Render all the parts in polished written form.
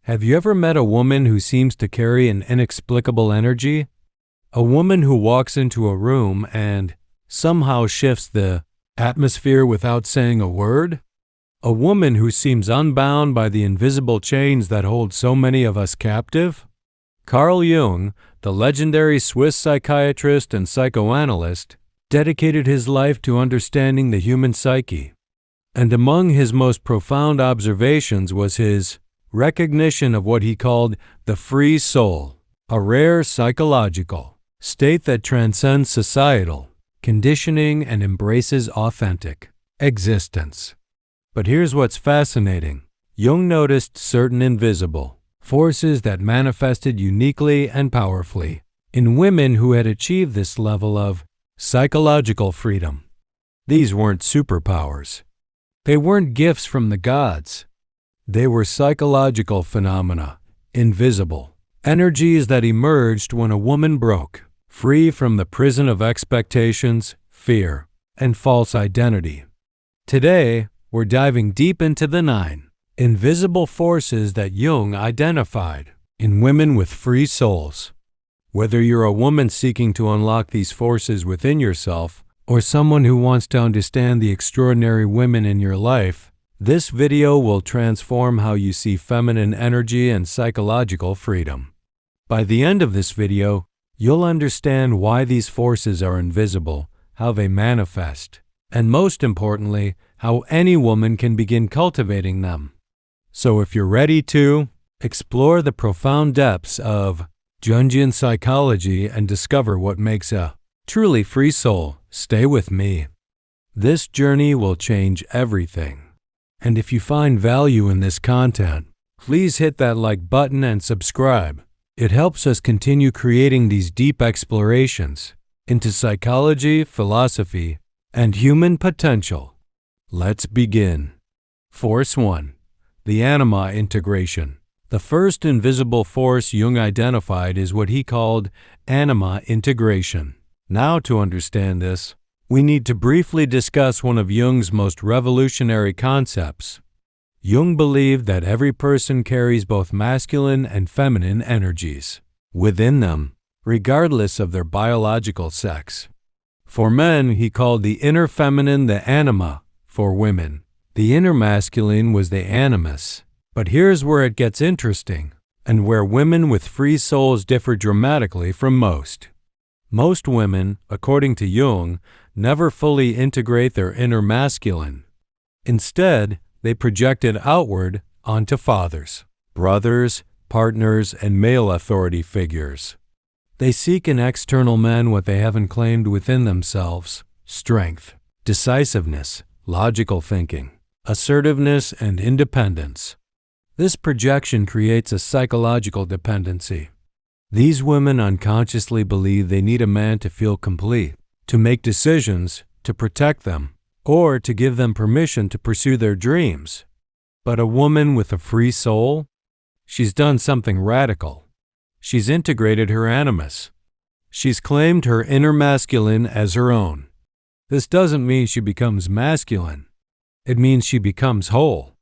Have you ever met a woman who seems to carry an inexplicable energy? A woman who walks into a room and somehow shifts the atmosphere without saying a word? A woman who seems unbound by the invisible chains that hold so many of us captive? Carl Jung, the legendary Swiss psychiatrist and psychoanalyst, dedicated his life to understanding the human psyche. And among his most profound observations was his recognition of what he called the free soul, a rare psychological state that transcends societal conditioning and embraces authentic existence. But here's what's fascinating. Jung noticed certain invisible forces that manifested uniquely and powerfully in women who had achieved this level of psychological freedom. These weren't superpowers. They weren't gifts from the gods. They were psychological phenomena, invisible, energies that emerged when a woman broke free from the prison of expectations, fear, and false identity. Today, we're diving deep into the 9 invisible forces that Jung identified in women with free souls. Whether you're a woman seeking to unlock these forces within yourself or someone who wants to understand the extraordinary women in your life, this video will transform how you see feminine energy and psychological freedom. By the end of this video, you'll understand why these forces are invisible, how they manifest, and most importantly, how any woman can begin cultivating them. So if you're ready to explore the profound depths of Jungian psychology and discover what makes a truly free soul, stay with me. This journey will change everything. And if you find value in this content, please hit that like button and subscribe. It helps us continue creating these deep explorations into psychology, philosophy, and human potential. Let's begin. Force 1. The anima integration. The first invisible force Jung identified is what he called anima integration. Now, to understand this, we need to briefly discuss one of Jung's most revolutionary concepts. Jung believed that every person carries both masculine and feminine energies within them, regardless of their biological sex. For men, he called the inner feminine the anima. For women, the inner masculine was the animus. But here's where it gets interesting, and where women with free souls differ dramatically from most. Most women, according to Jung, never fully integrate their inner masculine. Instead, they project it outward onto fathers, brothers, partners, and male authority figures. They seek in external men what they haven't claimed within themselves: strength, decisiveness, logical thinking, assertiveness, and independence. This projection creates a psychological dependency. These women unconsciously believe they need a man to feel complete, to make decisions, to protect them, or to give them permission to pursue their dreams. But a woman with a free soul? She's done something radical. She's integrated her animus. She's claimed her inner masculine as her own. This doesn't mean she becomes masculine. It means she becomes whole.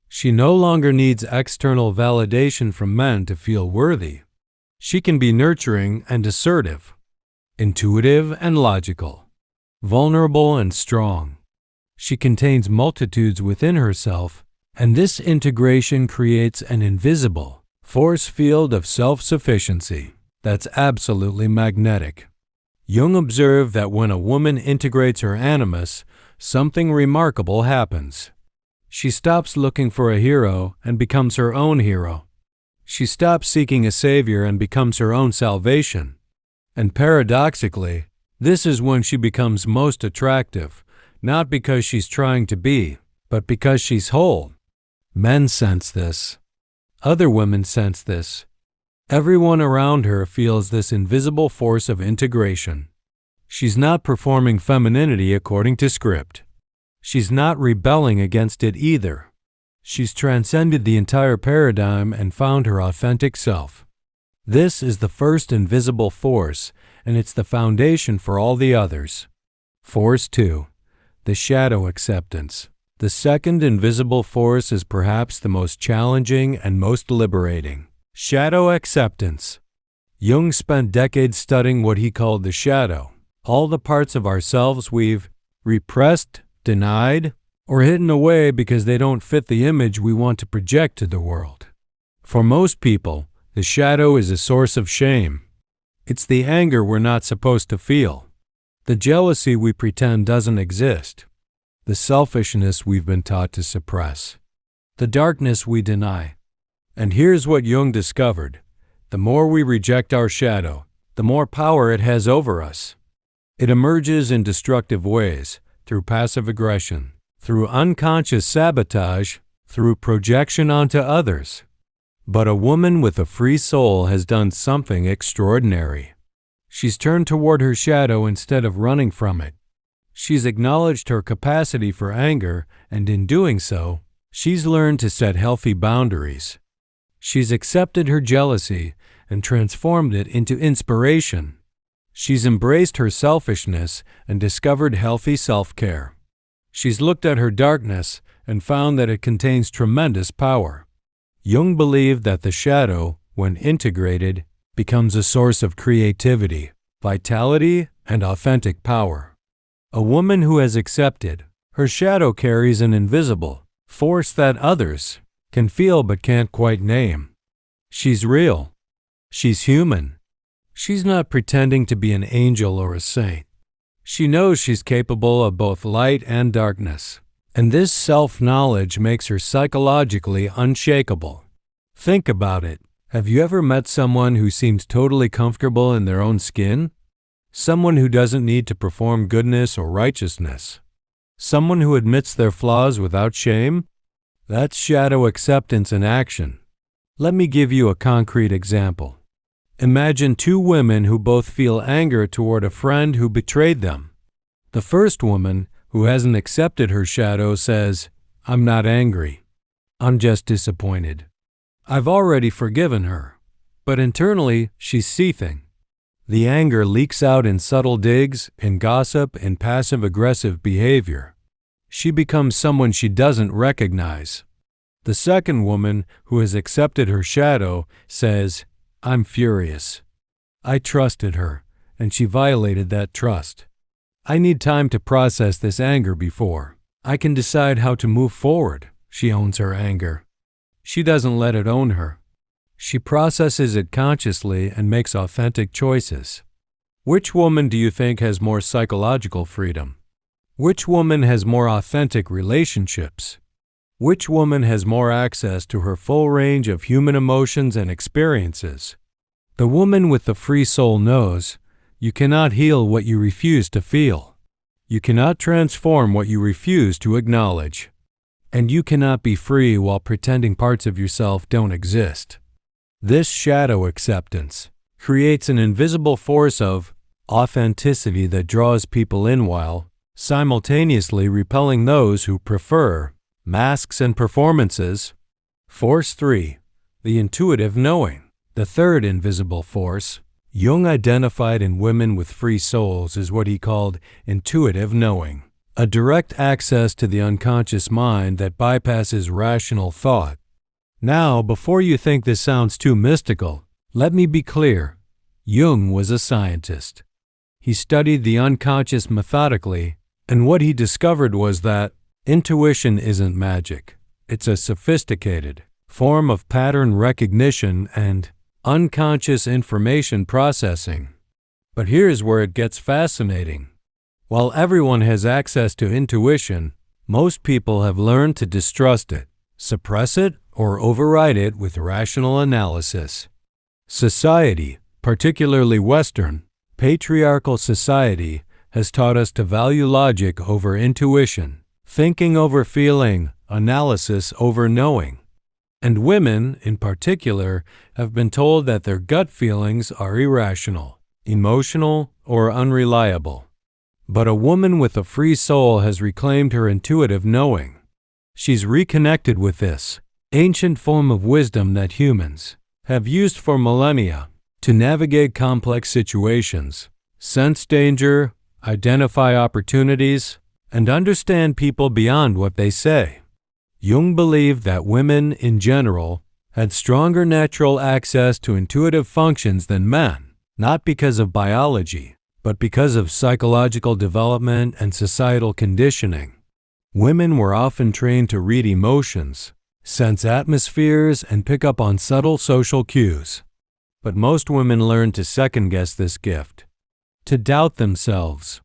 She no longer needs external validation from men to feel worthy. She can be nurturing and assertive, intuitive and logical, vulnerable and strong. She contains multitudes within herself, and this integration creates an invisible force field of self-sufficiency that's absolutely magnetic. Jung observed that when a woman integrates her animus, something remarkable happens. She stops looking for a hero and becomes her own hero. She stops seeking a savior and becomes her own salvation. And paradoxically, this is when she becomes most attractive, not because she's trying to be, but because she's whole. Men sense this. Other women sense this. Everyone around her feels this invisible force of integration. She's not performing femininity according to script. She's not rebelling against it either. She's transcended the entire paradigm and found her authentic self. This is the first invisible force, and it's the foundation for all the others. Force 2. The shadow acceptance. The The second invisible force is perhaps the most challenging and most liberating. Shadow acceptance. Jung spent decades studying what he called the shadow, all the parts of ourselves we've repressed, denied, or hidden away because they don't fit the image we want to project to the world. For most people, the shadow is a source of shame. It's the anger we're not supposed to feel, the jealousy we pretend doesn't exist, the selfishness we've been taught to suppress, the darkness we deny. And here's what Jung discovered. The more we reject our shadow, the more power it has over us. It emerges in destructive ways, through passive aggression, through unconscious sabotage, through projection onto others. But a woman with a free soul has done something extraordinary. She's turned toward her shadow instead of running from it. She's acknowledged her capacity for anger, and in doing so, she's learned to set healthy boundaries. She's accepted her jealousy and transformed it into inspiration. She's embraced her selfishness and discovered healthy self-care. She's looked at her darkness and found that it contains tremendous power. Jung believed that the shadow, when integrated, becomes a source of creativity, vitality, and authentic power. A woman who has accepted her shadow carries an invisible force that others can feel but can't quite name. She's real. She's human. She's not pretending to be an angel or a saint. She knows she's capable of both light and darkness, and this self-knowledge makes her psychologically unshakable. Think about it. Have you ever met someone who seems totally comfortable in their own skin? Someone who doesn't need to perform goodness or righteousness? Someone who admits their flaws without shame? That's shadow acceptance in action. Let me give you a concrete example. Imagine two women who both feel anger toward a friend who betrayed them. The first woman, who hasn't accepted her shadow, says, "I'm not angry. I'm just disappointed. I've already forgiven her." But internally, she's seething. The anger leaks out in subtle digs, in gossip, in passive-aggressive behavior. She becomes someone she doesn't recognize. The second woman, who has accepted her shadow, says, "I'm furious. I trusted her, and she violated that trust. I need time to process this anger before I can decide how to move forward." She owns her anger. She doesn't let it own her. She processes it consciously and makes authentic choices. Which woman do you think has more psychological freedom? Which woman has more authentic relationships? Which woman has more access to her full range of human emotions and experiences? The woman with the free soul knows you cannot heal what you refuse to feel. You cannot transform what you refuse to acknowledge. And you cannot be free while pretending parts of yourself don't exist. This shadow acceptance creates an invisible force of authenticity that draws people in while simultaneously repelling those who prefer masks and performances. Force 3. The intuitive knowing. The third invisible force Jung identified in women with free souls is what he called intuitive knowing, a direct access to the unconscious mind that bypasses rational thought. Now, before you think this sounds too mystical, let me be clear. Jung was a scientist. He studied the unconscious methodically, and what he discovered was that intuition isn't magic. It's a sophisticated form of pattern recognition and unconscious information processing. But here's where it gets fascinating. While everyone has access to intuition, most people have learned to distrust it, suppress it, or override it with rational analysis. Society, particularly Western, patriarchal society, has taught us to value logic over intuition, thinking over feeling, analysis over knowing. And women, in particular, have been told that their gut feelings are irrational, emotional, or unreliable. But a woman with a free soul has reclaimed her intuitive knowing. She's reconnected with this ancient form of wisdom that humans have used for millennia to navigate complex situations, sense danger, identify opportunities, and understand people beyond what they say. Jung believed that women, in general, had stronger natural access to intuitive functions than men, not because of biology, but because of psychological development and societal conditioning. Women were often trained to read emotions, sense atmospheres, and pick up on subtle social cues. But most women learned to second-guess this gift, to doubt themselves,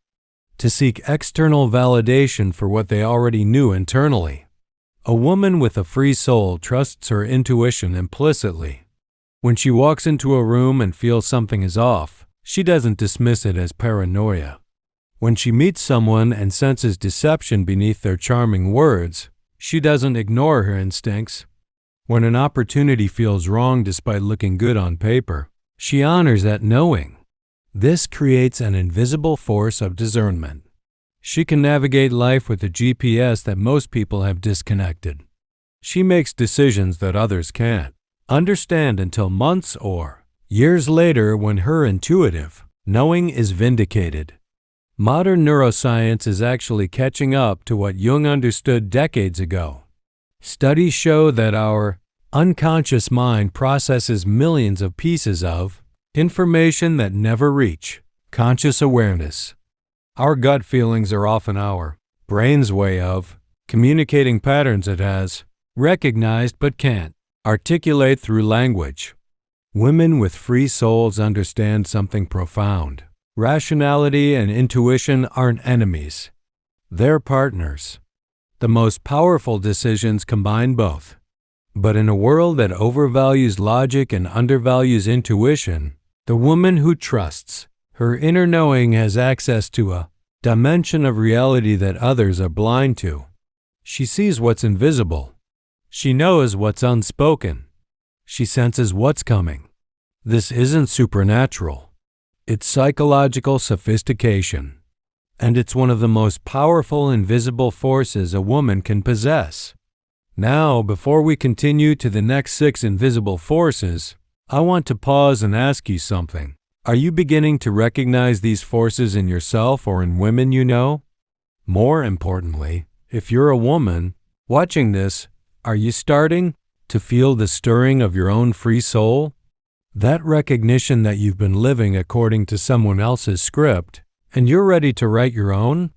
to seek external validation for what they already knew internally. A woman with a free soul trusts her intuition implicitly. When she walks into a room and feels something is off, she doesn't dismiss it as paranoia. When she meets someone and senses deception beneath their charming words, she doesn't ignore her instincts. When an opportunity feels wrong despite looking good on paper, she honors that knowing. This creates an invisible force of discernment. She can navigate life with a GPS that most people have disconnected. She makes decisions that others can't understand until months or years later, when her intuitive knowing is vindicated. Modern neuroscience is actually catching up to what Jung understood decades ago. Studies show that our unconscious mind processes millions of pieces of information that never reach conscious awareness. Our gut feelings are often our brain's way of communicating patterns it has recognized but can't articulate through language. Women with free souls understand something profound. Rationality and intuition aren't enemies. They're partners. The most powerful decisions combine both. But in a world that overvalues logic and undervalues intuition, the woman who trusts her inner knowing has access to a dimension of reality that others are blind to. She sees what's invisible. She knows what's unspoken. She senses what's coming. This isn't supernatural. It's psychological sophistication. And it's one of the most powerful invisible forces a woman can possess. Now, before we continue to the next 6 invisible forces, I want to pause and ask you something. Are you beginning to recognize these forces in yourself or in women you know? More importantly, if you're a woman watching this, are you starting to feel the stirring of your own free soul? That recognition that you've been living according to someone else's script, and you're ready to write your own?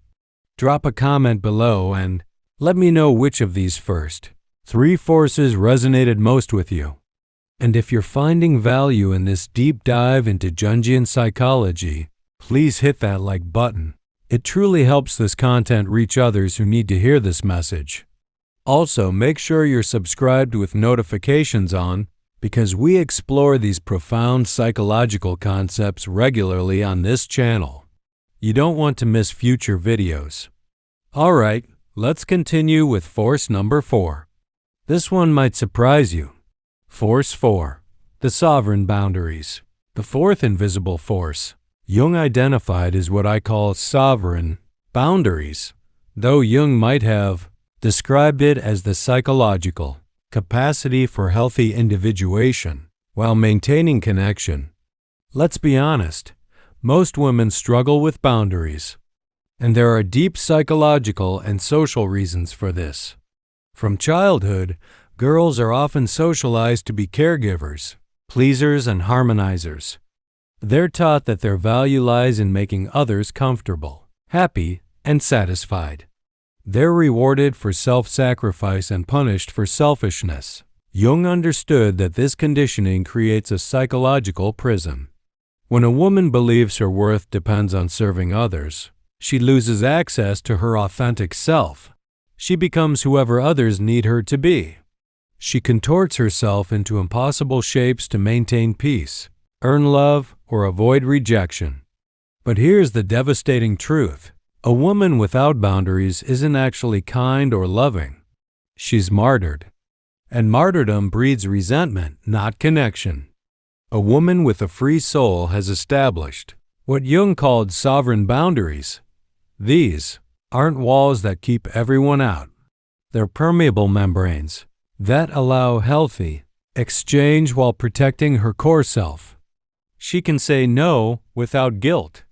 Drop a comment below and let me know which of these first 3 forces resonated most with you. And if you're finding value in this deep dive into Jungian psychology, please hit that like button. It truly helps this content reach others who need to hear this message. Also, make sure you're subscribed with notifications on, because we explore these profound psychological concepts regularly on this channel. You don't want to miss future videos. All right, let's continue with force number 4. This one might surprise you. Force 4. The sovereign boundaries. The 4th invisible force Jung identified as what I call sovereign boundaries, though Jung might have described it as the psychological capacity for healthy individuation while maintaining connection. Let's be honest, most women struggle with boundaries, and there are deep psychological and social reasons for this. From childhood, girls are often socialized to be caregivers, pleasers, and harmonizers. They're taught that their value lies in making others comfortable, happy, and satisfied. They're rewarded for self-sacrifice and punished for selfishness. Jung understood that this conditioning creates a psychological prison. When a woman believes her worth depends on serving others, she loses access to her authentic self. She becomes whoever others need her to be. She contorts herself into impossible shapes to maintain peace, earn love, or avoid rejection. But here's the devastating truth. A woman without boundaries isn't actually kind or loving. She's martyred. And martyrdom breeds resentment, not connection. A woman with a free soul has established what Jung called sovereign boundaries. These aren't walls that keep everyone out. They're permeable membranes that allow healthy exchange while protecting her core self. She can say no without guilt.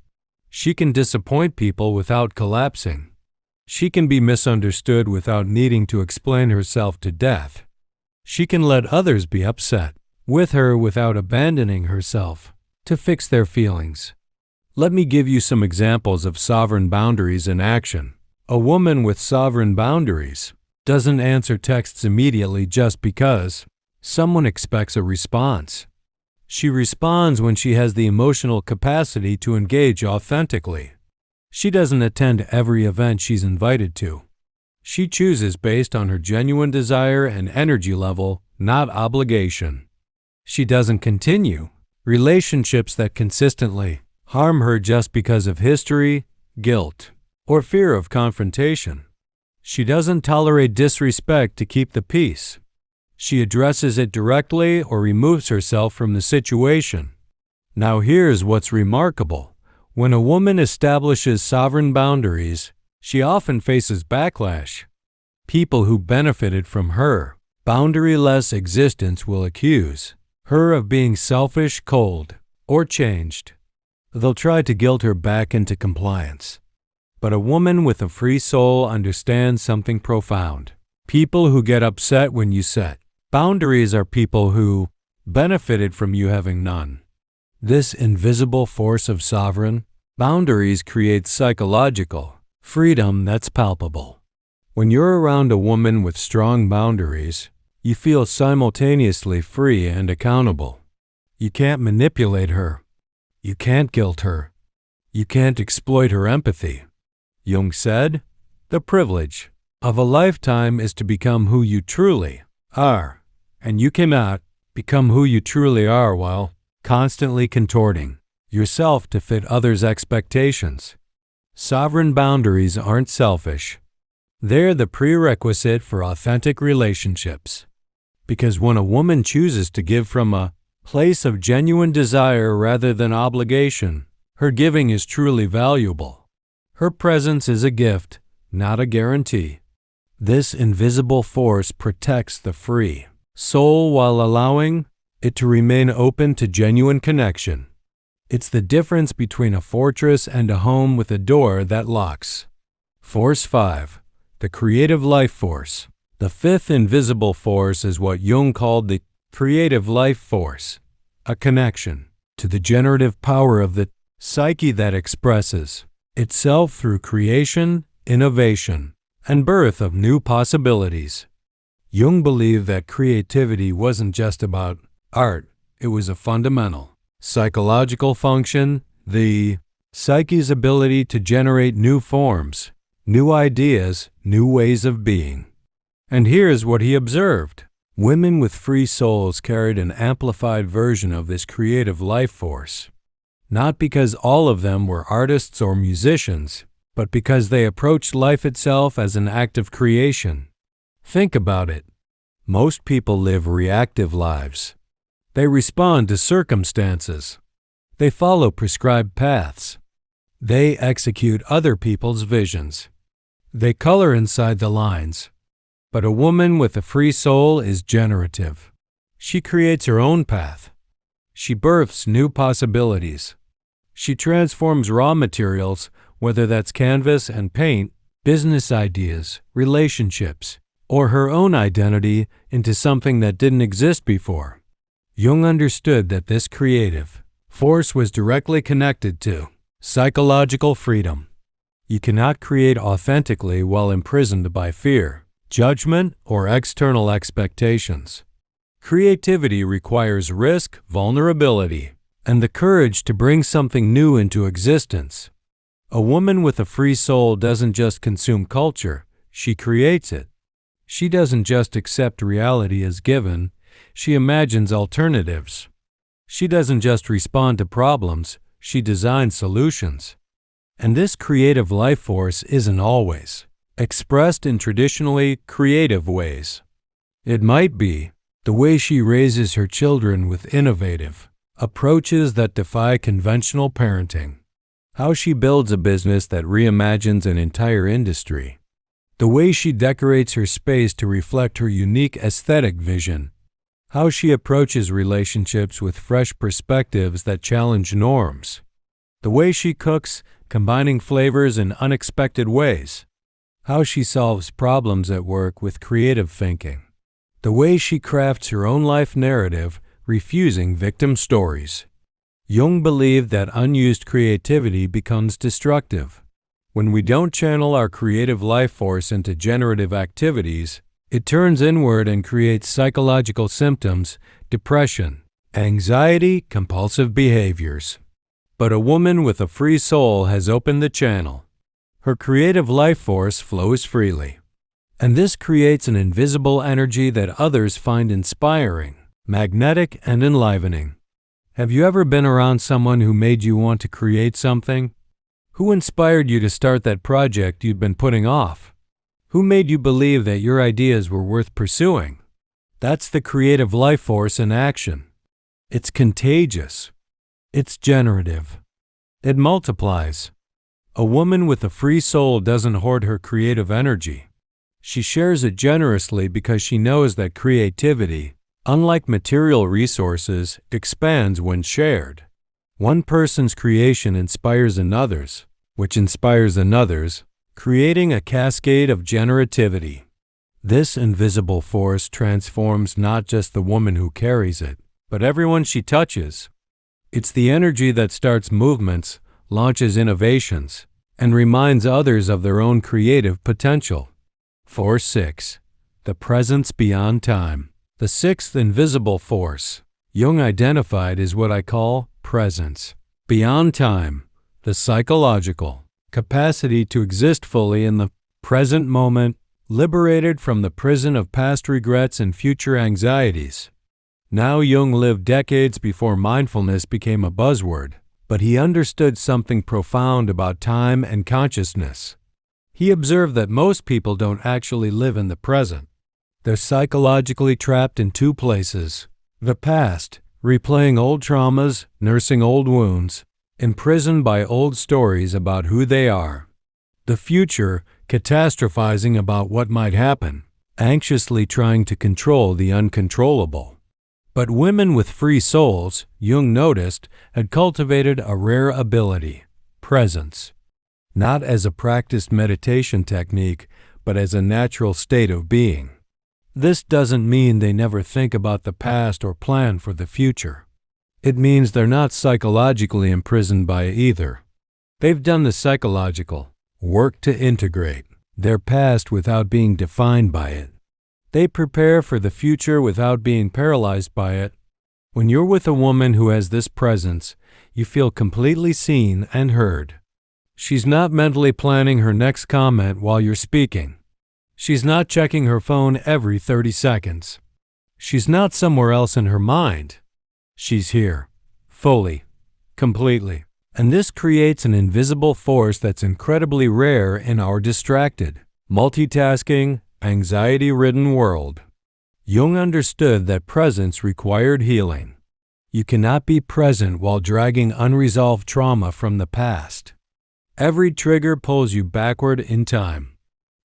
She can disappoint people without collapsing. She can be misunderstood without needing to explain herself to death. She can let others be upset with her without abandoning herself to fix their feelings. Let me give you some examples of sovereign boundaries in action. A woman with sovereign boundaries doesn't answer texts immediately just because someone expects a response. She responds when she has the emotional capacity to engage authentically. She doesn't attend every event she's invited to. She chooses based on her genuine desire and energy level, not obligation. She doesn't continue relationships that consistently harm her just because of history, guilt, or fear of confrontation. She doesn't tolerate disrespect to keep the peace. She addresses it directly or removes herself from the situation. Now here's what's remarkable. When a woman establishes sovereign boundaries, she often faces backlash. People who benefited from her boundary-less existence will accuse her of being selfish, cold, or changed. They'll try to guilt her back into compliance. But a woman with a free soul understands something profound. People who get upset when you set boundaries are people who benefited from you having none. This invisible force of sovereign boundaries creates psychological freedom that's palpable. When you're around a woman with strong boundaries, you feel simultaneously free and accountable. You can't manipulate her. You can't guilt her. You can't exploit her empathy. Jung said, "The privilege of a lifetime is to become who you truly are, and you cannot become who you truly are while constantly contorting yourself to fit others' expectations." Sovereign boundaries aren't selfish. They're the prerequisite for authentic relationships. Because when a woman chooses to give from a place of genuine desire rather than obligation, her giving is truly valuable. Her presence is a gift, not a guarantee. This invisible force protects the free soul while allowing it to remain open to genuine connection. It's the difference between a fortress and a home with a door that locks. Force 5. The creative life force. The fifth invisible force is what Jung called the creative life force, a connection to the generative power of the psyche that expresses itself through creation, innovation, and birth of new possibilities. Jung believed that creativity wasn't just about art, it was a fundamental psychological function, the psyche's ability to generate new forms, new ideas, new ways of being. And here's what he observed. Women with free souls carried an amplified version of this creative life force. Not because all of them were artists or musicians, but because they approached life itself as an act of creation. Think about it. Most people live reactive lives. They respond to circumstances. They follow prescribed paths. They execute other people's visions. They color inside the lines. But a woman with a free soul is generative. She creates her own path. She births new possibilities. She transforms raw materials, whether that's canvas and paint, business ideas, relationships, or her own identity into something that didn't exist before. Jung understood that this creative force was directly connected to psychological freedom. You cannot create authentically while imprisoned by fear, judgment, or external expectations. Creativity requires risk, vulnerability, and the courage to bring something new into existence. A woman with a free soul doesn't just consume culture, she creates it. She doesn't just accept reality as given, she imagines alternatives. She doesn't just respond to problems, she designs solutions. And this creative life force isn't always expressed in traditionally creative ways. It might be the way she raises her children with innovative approaches that defy conventional parenting, how she builds a business that reimagines an entire industry, the way she decorates her space to reflect her unique aesthetic vision, how she approaches relationships with fresh perspectives that challenge norms, the way she cooks, combining flavors in unexpected ways, how she solves problems at work with creative thinking, the way she crafts her own life narrative, refusing victim stories. Jung believed that unused creativity becomes destructive. When we don't channel our creative life force into generative activities, it turns inward and creates psychological symptoms, depression, anxiety, compulsive behaviors. But a woman with a free soul has opened the channel. Her creative life force flows freely. And this creates an invisible energy that others find inspiring, magnetic, and enlivening. Have you ever been around someone who made you want to create something? Who inspired you to start that project you'd been putting off? Who made you believe that your ideas were worth pursuing? That's the creative life force in action. It's contagious. It's generative. It multiplies. A woman with a free soul doesn't hoard her creative energy. She shares it generously because she knows that creativity, unlike material resources, expands when shared. One person's creation inspires another's, which inspires another's, creating a cascade of generativity. This invisible force transforms not just the woman who carries it, but everyone she touches. It's the energy that starts movements, launches innovations, and reminds others of their own creative potential. Force 6. The presence beyond time. The sixth invisible force Jung identified is what I call presence. Beyond time, the psychological capacity to exist fully in the present moment, liberated from the prison of past regrets and future anxieties. Now Jung lived decades before mindfulness became a buzzword, but he understood something profound about time and consciousness. He observed that most people don't actually live in the present. They're psychologically trapped in two places: the past, replaying old traumas, nursing old wounds, imprisoned by old stories about who they are; the future, catastrophizing about what might happen, anxiously trying to control the uncontrollable. But women with free souls, Jung noticed, had cultivated a rare ability: presence. Not as a practiced meditation technique, but as a natural state of being. This doesn't mean they never think about the past or plan for the future. It means they're not psychologically imprisoned by it either. They've done the psychological work to integrate their past without being defined by it. They prepare for the future without being paralyzed by it. When you're with a woman who has this presence, you feel completely seen and heard. She's not mentally planning her next comment while you're speaking. She's not checking her phone every 30 seconds. She's not somewhere else in her mind. She's here, fully, completely. And this creates an invisible force that's incredibly rare in our distracted, multitasking, anxiety-ridden world. Jung understood that presence required healing. You cannot be present while dragging unresolved trauma from the past. Every trigger pulls you backward in time.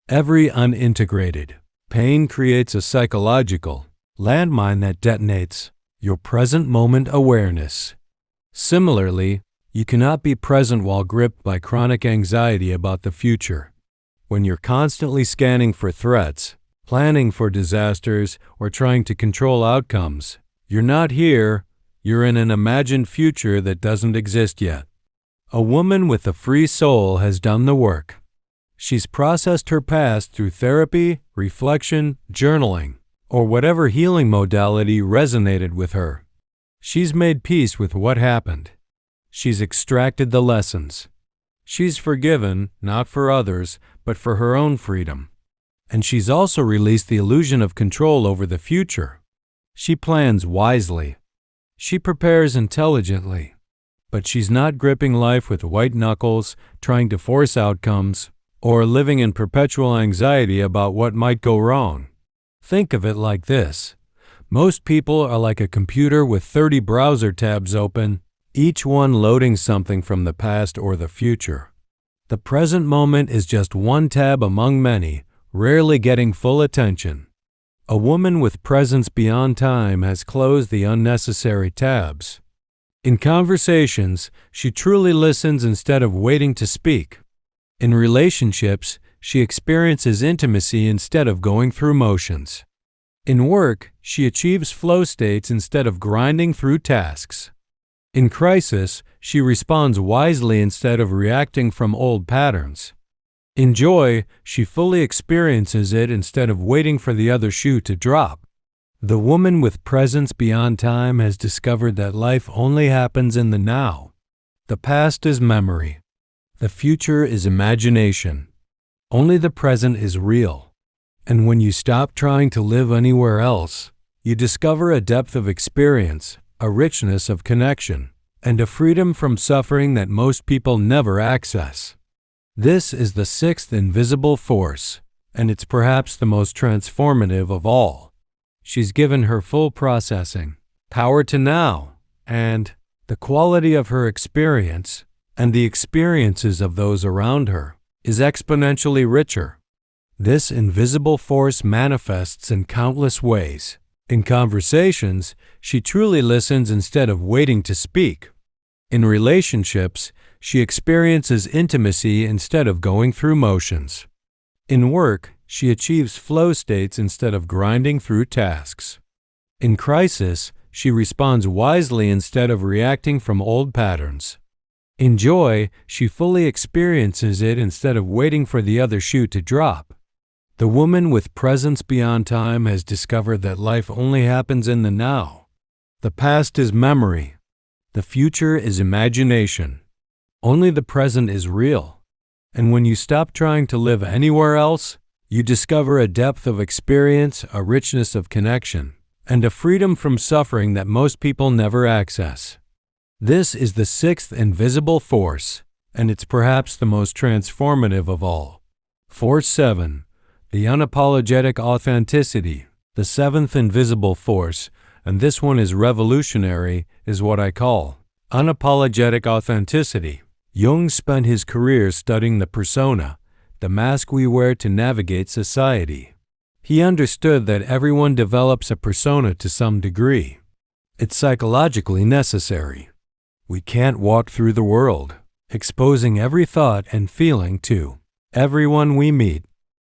Every unintegrated pain creates a psychological landmine that detonates your present moment awareness. Similarly, you cannot be present while gripped by chronic anxiety about the future. When you're constantly scanning for threats, planning for disasters, or trying to control outcomes, you're not here, you're in an imagined future that doesn't exist yet. A woman with a free soul has done the work. She's processed her past through therapy, reflection, journaling, or whatever healing modality resonated with her. She's made peace with what happened. She's extracted the lessons. She's forgiven, not for others, but for her own freedom. And she's also released the illusion of control over the future. She plans wisely. She prepares intelligently. But she's not gripping life with white knuckles, trying to force outcomes, or living in perpetual anxiety about what might go wrong. Think of it like this. Most people are like a computer with 30 browser tabs open, each one loading something from the past or the future. The present moment is just one tab among many, rarely getting full attention. A woman with presence beyond time has closed the unnecessary tabs. In conversations, she truly listens instead of waiting to speak. In relationships, she experiences intimacy instead of going through motions. In work, she achieves flow states instead of grinding through tasks. In crisis, she responds wisely instead of reacting from old patterns. In joy, she fully experiences it instead of waiting for the other shoe to drop. The woman with presence beyond time has discovered that life only happens in the now. The past is memory. The future is imagination. Only the present is real. And when you stop trying to live anywhere else, you discover a depth of experience, a richness of connection, and a freedom from suffering that most people never access. This is the sixth invisible force, and it's perhaps the most transformative of all. She's given her full processing, power to now, and the quality of her experience and the experiences of those around her is exponentially richer. This invisible force manifests in countless ways. In conversations, she truly listens instead of waiting to speak. In relationships, she experiences intimacy instead of going through motions. In work, she achieves flow states instead of grinding through tasks. In crisis, she responds wisely instead of reacting from old patterns. In joy, she fully experiences it instead of waiting for the other shoe to drop. The woman with presence beyond time has discovered that life only happens in the now. The past is memory. The future is imagination. Only the present is real. And when you stop trying to live anywhere else, you discover a depth of experience, a richness of connection, and a freedom from suffering that most people never access. This is the sixth invisible force, and it's perhaps the most transformative of all. Force 7. The unapologetic authenticity, the seventh invisible force, and this one is revolutionary, is what I call unapologetic authenticity. Jung spent his career studying the persona, the mask we wear to navigate society. He understood that everyone develops a persona to some degree. It's psychologically necessary. We can't walk through the world, exposing every thought and feeling to everyone we meet.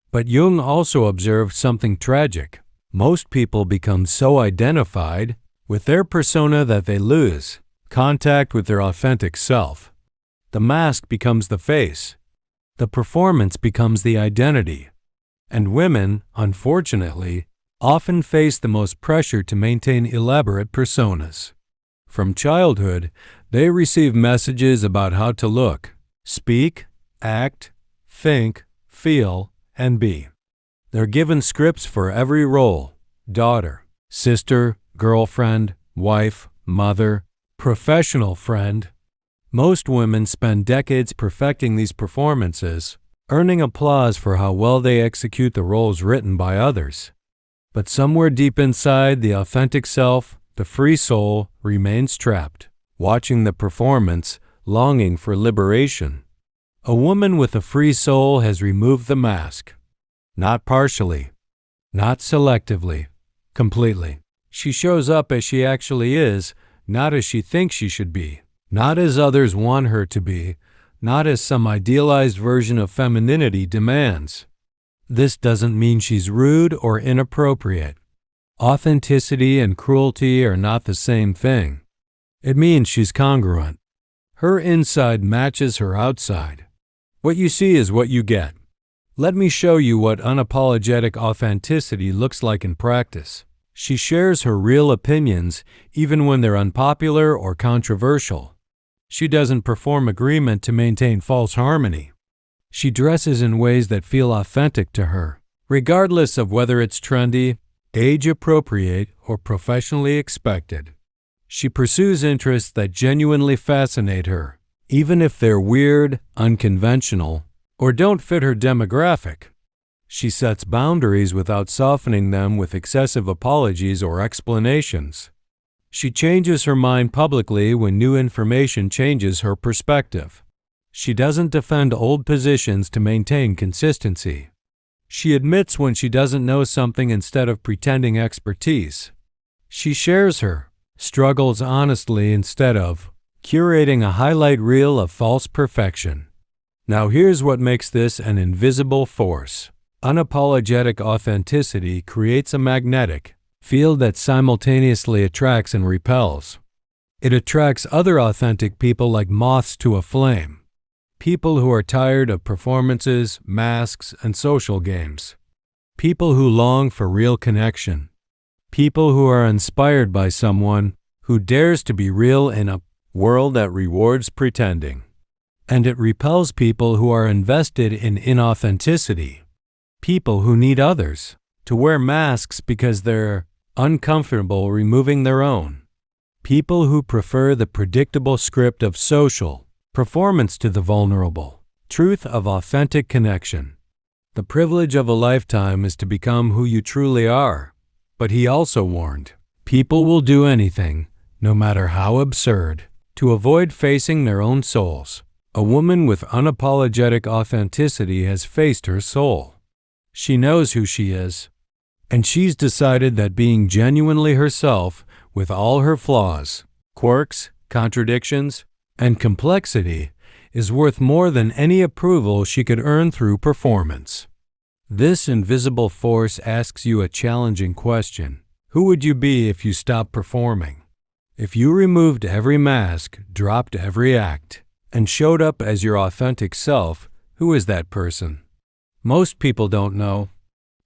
But Jung also observed something tragic. Most people become so identified with their persona that they lose contact with their authentic self. The mask becomes the face. The performance becomes the identity. And women, unfortunately, often face the most pressure to maintain elaborate personas. From childhood, they receive messages about how to look, speak, act, think, feel, and be. They're given scripts for every role: daughter, sister, girlfriend, wife, mother, professional friend. Most women spend decades perfecting these performances, earning applause for how well they execute the roles written by others. But somewhere deep inside, the authentic self, the free soul, remains trapped, watching the performance, longing for liberation. A woman with a free soul has removed the mask. Not partially, not selectively, completely. She shows up as she actually is, not as she thinks she should be, not as others want her to be, not as some idealized version of femininity demands. This doesn't mean she's rude or inappropriate. Authenticity and cruelty are not the same thing. It means she's congruent. Her inside matches her outside. What you see is what you get. Let me show you what unapologetic authenticity looks like in practice. She shares her real opinions even when they're unpopular or controversial. She doesn't perform agreement to maintain false harmony. She dresses in ways that feel authentic to her, regardless of whether it's trendy, age-appropriate, or professionally expected. She pursues interests that genuinely fascinate her, even if they're weird, unconventional, or don't fit her demographic. She sets boundaries without softening them with excessive apologies or explanations. She changes her mind publicly when new information changes her perspective. She doesn't defend old positions to maintain consistency. She admits when she doesn't know something instead of pretending expertise. She shares her struggles honestly instead of curating a highlight reel of false perfection. Now here's what makes this an invisible force. Unapologetic authenticity creates a magnetic field that simultaneously attracts and repels. It attracts other authentic people like moths to a flame. People who are tired of performances, masks, and social games. People who long for real connection. People who are inspired by someone who dares to be real in a world that rewards pretending. And it repels people who are invested in inauthenticity. People who need others to wear masks because they're uncomfortable removing their own. People who prefer the predictable script of social performance to the vulnerable truth of authentic connection. The privilege of a lifetime is to become who you truly are. But he also warned, people will do anything, no matter how absurd, to avoid facing their own souls. A woman with unapologetic authenticity has faced her soul. She knows who she is, and she's decided that being genuinely herself with all her flaws, quirks, contradictions, and complexity is worth more than any approval she could earn through performance. This invisible force asks you a challenging question. Who would you be if you stopped performing? If you removed every mask, dropped every act, and showed up as your authentic self, who is that person? Most people don't know.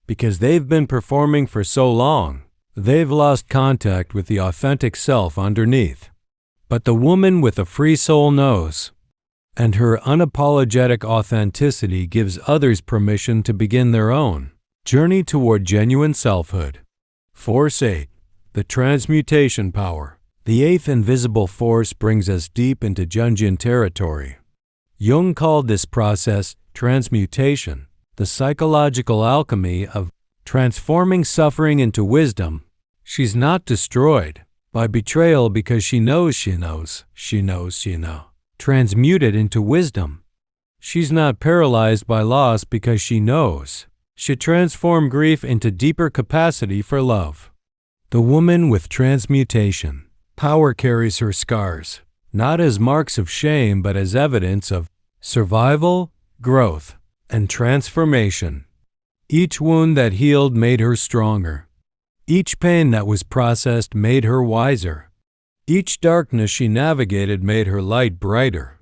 Because they've been performing for so long, they've lost contact with the authentic self underneath. But the woman with a free soul knows, and her unapologetic authenticity gives others permission to begin their own journey toward genuine selfhood. Force 8. The transmutation power. The eighth invisible force brings us deep into Jungian territory. Jung called this process transmutation, the psychological alchemy of transforming suffering into wisdom. She's not destroyed by betrayal because she knows. Transmuted into wisdom. She's not paralyzed by loss because she knows. She transformed grief into deeper capacity for love. The woman with transmutation power carries her scars, not as marks of shame but as evidence of survival, growth, and transformation. Each wound that healed made her stronger. Each pain that was processed made her wiser. Each darkness she navigated made her light brighter.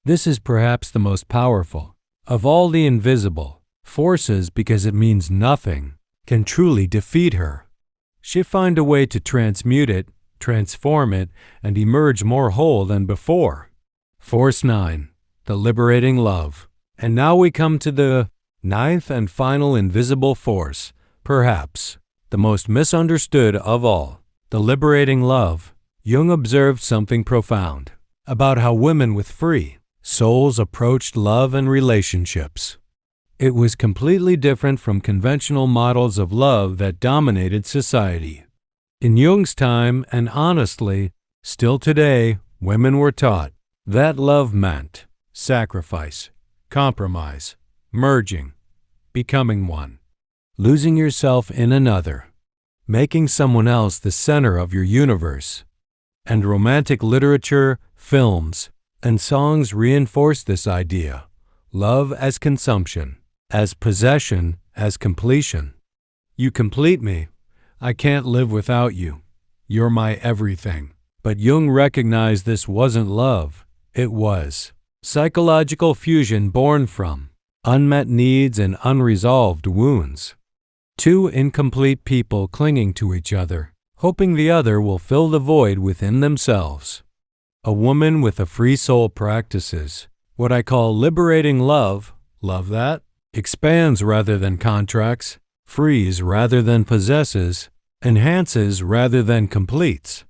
This is perhaps the most powerful of all the invisible forces because it means nothing can truly defeat her. She found a way to transmute it, transform it, and emerge more whole than before. Force 9. The liberating love. And now we come to the ninth and final invisible force, perhaps the most misunderstood of all, the liberating love. Jung observed something profound about how women with free souls approached love and relationships. It was completely different from conventional models of love that dominated society. In Jung's time, and honestly, still today, women were taught that love meant sacrifice, compromise, merging, becoming one, losing yourself in another, making someone else the center of your universe. And romantic literature, films, and songs reinforce this idea. Love as consumption, as possession, as completion. You complete me. I can't live without you. You're my everything. But Jung recognized this wasn't love. It was psychological fusion born from unmet needs and unresolved wounds. Two incomplete people clinging to each other, hoping the other will fill the void within themselves. A woman with a free soul practices what I call liberating love. Love that? Expands rather than contracts, frees rather than possesses, enhances rather than completes.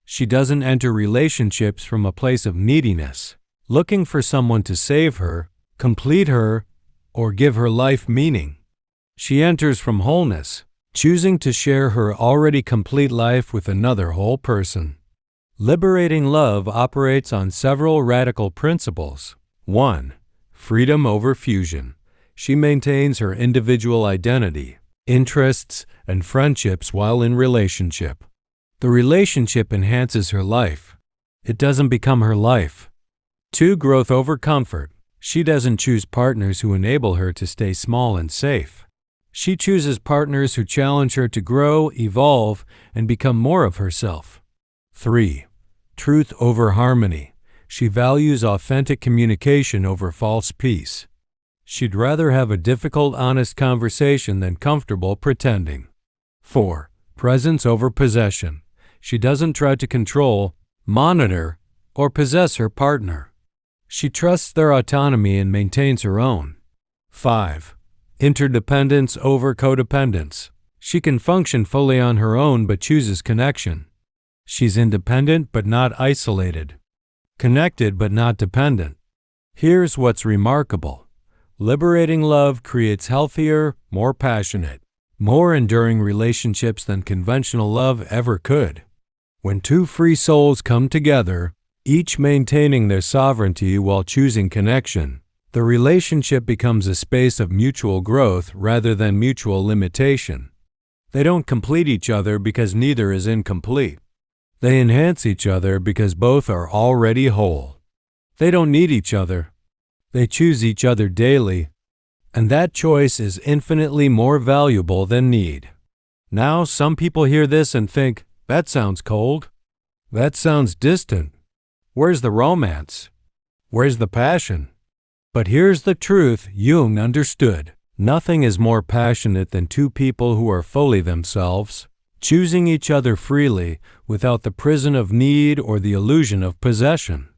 She doesn't enter relationships from a place of neediness, looking for someone to save her, complete her, or give her life meaning. She enters from wholeness, choosing to share her already complete life with another whole person. Liberating love operates on several radical principles. 1. Freedom over fusion. She maintains her individual identity, interests, and friendships while in relationship. The relationship enhances her life. It doesn't become her life. 2. Growth over comfort. She doesn't choose partners who enable her to stay small and safe. She chooses partners who challenge her to grow, evolve, and become more of herself. 3. Truth over harmony. She values authentic communication over false peace. She'd rather have a difficult, honest conversation than comfortable pretending. 4. Presence over possession. She doesn't try to control, monitor, or possess her partner. She trusts their autonomy and maintains her own. 5. Interdependence over codependence. She can function fully on her own but chooses connection. She's independent but not isolated. Connected but not dependent. Here's what's remarkable. Liberating love creates healthier, more passionate, more enduring relationships than conventional love ever could. When two free souls come together, each maintaining their sovereignty while choosing connection, the relationship becomes a space of mutual growth rather than mutual limitation. They don't complete each other because neither is incomplete. They enhance each other because both are already whole. They don't need each other. They choose each other daily, and that choice is infinitely more valuable than need. Now, some people hear this and think, that sounds cold. That sounds distant. Where's the romance? Where's the passion? But here's the truth Jung understood. Nothing is more passionate than two people who are fully themselves, choosing each other freely without the prison of need or the illusion of possession.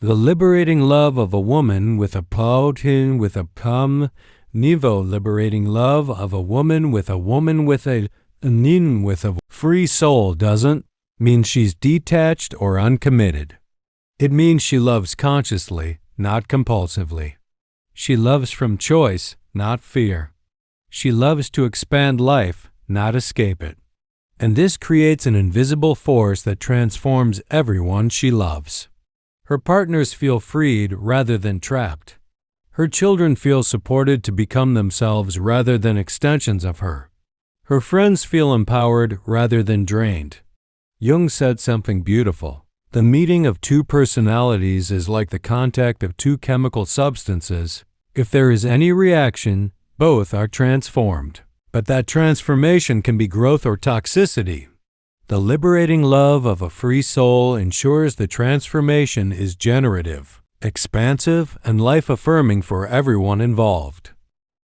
The liberating love of a woman with a pautin with a pum, nivo liberating love of a woman with a nin with a free soul doesn't mean she's detached or uncommitted. It means she loves consciously, not compulsively. She loves from choice, not fear. She loves to expand life, not escape it. And this creates an invisible force that transforms everyone she loves. Her partners feel freed rather than trapped. Her children feel supported to become themselves rather than extensions of her. Her friends feel empowered rather than drained. Jung said something beautiful. The meeting of two personalities is like the contact of two chemical substances. If there is any reaction, both are transformed. But that transformation can be growth or toxicity. The liberating love of a free soul ensures the transformation is generative, expansive, and life-affirming for everyone involved.